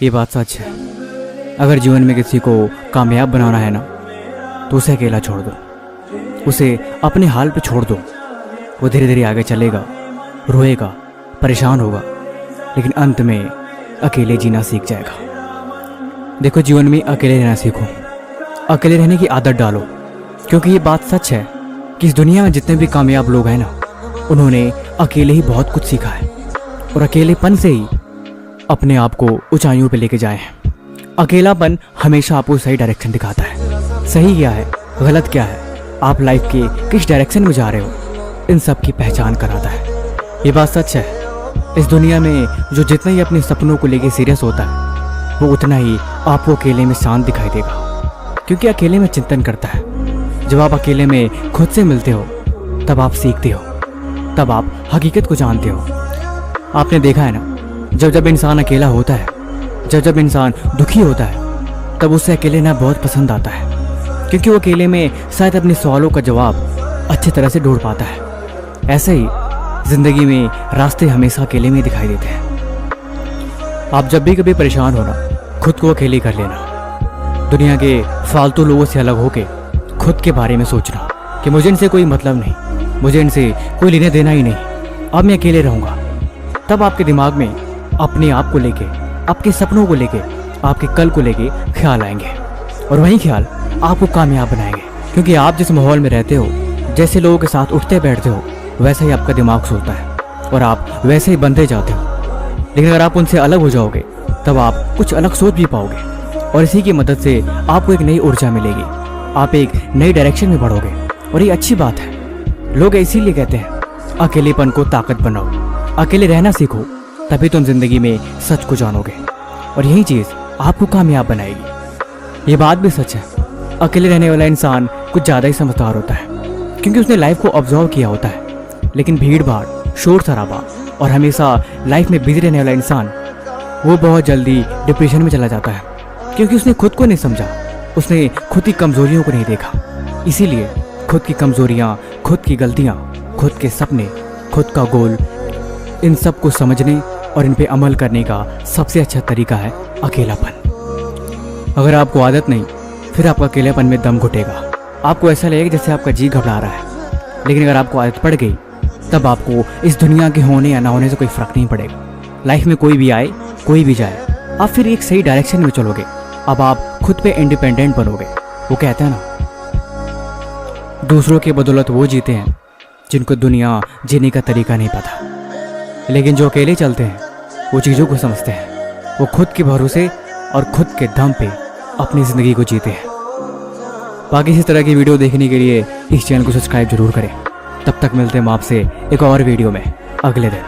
ये बात सच है। अगर जीवन में किसी को कामयाब बनाना है ना, तो उसे अकेला छोड़ दो, उसे अपने हाल पे छोड़ दो। वो धीरे धीरे आगे चलेगा, रोएगा, परेशान होगा, लेकिन अंत में अकेले जीना सीख जाएगा। देखो, जीवन में अकेले रहना सीखो, अकेले रहने की आदत डालो, क्योंकि ये बात सच है कि इस दुनिया में जितने भी कामयाब लोग हैं ना, उन्होंने अकेले ही बहुत कुछ सीखा है और अकेलेपन से ही अपने आप को ऊंचाइयों पे लेके जाए हैं। अकेलापन हमेशा आपको सही डायरेक्शन दिखाता है। सही क्या है, गलत क्या है, आप लाइफ के किस डायरेक्शन में जा रहे हो, इन सब की पहचान कराता है। ये बात सच है, इस दुनिया में जो जितना ही अपने सपनों को लेके सीरियस होता है, वो उतना ही आपको अकेले में शांत दिखाई देगा, क्योंकि अकेले में चिंतन करता है। जब आप अकेले में खुद से मिलते हो, तब आप सीखते हो, तब आप हकीकत को जानते हो। आपने देखा है ना, जब जब इंसान अकेला होता है, जब जब इंसान दुखी होता है, तब उसे अकेले रहना बहुत पसंद आता है, क्योंकि वो अकेले में शायद अपने सवालों का जवाब अच्छी तरह से ढूंढ पाता है। ऐसे ही जिंदगी में रास्ते हमेशा अकेले में दिखाई देते हैं। आप जब भी कभी परेशान हो ना, खुद को अकेले कर लेना। दुनिया के फालतू लोगों से अलग होके खुद के बारे में सोचना कि मुझे इनसे कोई मतलब नहीं, मुझे इनसे कोई लेने देना ही नहीं, अब मैं अकेले रहूँगा। तब आपके दिमाग में अपने आप को लेके, आपके सपनों को लेके, आपके कल को लेके ख्याल आएंगे, और वही ख्याल आपको कामयाब बनाएंगे। क्योंकि आप जिस माहौल में रहते हो, जैसे लोगों के साथ उठते बैठते हो, वैसा ही आपका दिमाग सोचता है और आप वैसे ही बनते जाते हो। लेकिन अगर आप उनसे अलग हो जाओगे, तब आप कुछ अलग सोच भी पाओगे, और इसी की मदद से आपको एक नई ऊर्जा मिलेगी, आप एक नई डायरेक्शन में बढ़ोगे। और ये अच्छी बात है। लोग इसीलिए कहते हैं, अकेलेपन को ताकत बनाओ, अकेले रहना सीखो, तभी तुम जिंदगी में सच को जानोगे, और यही चीज़ आपको कामयाब बनाएगी। ये बात भी सच है, अकेले रहने वाला इंसान कुछ ज़्यादा ही समझदार होता है, क्योंकि उसने लाइफ को ऑब्जर्व किया होता है। लेकिन भीड़ भाड़, शोर शराबा और हमेशा लाइफ में बिजी रहने वाला इंसान, वो बहुत जल्दी डिप्रेशन में चला जाता है, क्योंकि उसने खुद को नहीं समझा, उसने खुद की कमजोरियों को नहीं देखा। इसीलिए खुद की कमजोरियाँ, खुद की गलतियाँ, खुद के सपने, खुद का गोल, इन सब को समझने और इन पे अमल करने का सबसे अच्छा तरीका है अकेलापन। अगर आपको आदत नहीं, फिर आपका अकेलेपन में दम घुटेगा, आपको ऐसा लगेगा जैसे आपका जी घबरा रहा है। लेकिन अगर आपको आदत पड़ गई, तब आपको इस दुनिया के होने या ना होने से कोई फर्क नहीं पड़ेगा। लाइफ में कोई भी आए, कोई भी जाए, आप फिर एक सही डायरेक्शन में चलोगे। अब आप खुद पे इंडिपेंडेंट बनोगे। वो कहते हैं ना, दूसरों की बदौलत वो जीते हैं जिनको दुनिया जीने का तरीका नहीं पता। लेकिन जो अकेले चलते हैं, वो चीज़ों को समझते हैं, वो खुद के भरोसे और खुद के दम पे अपनी ज़िंदगी को जीते हैं। बाकी इसी तरह की वीडियो देखने के लिए इस चैनल को सब्सक्राइब जरूर करें। तब तक मिलते हैं हम आपसे एक और वीडियो में अगले दिन।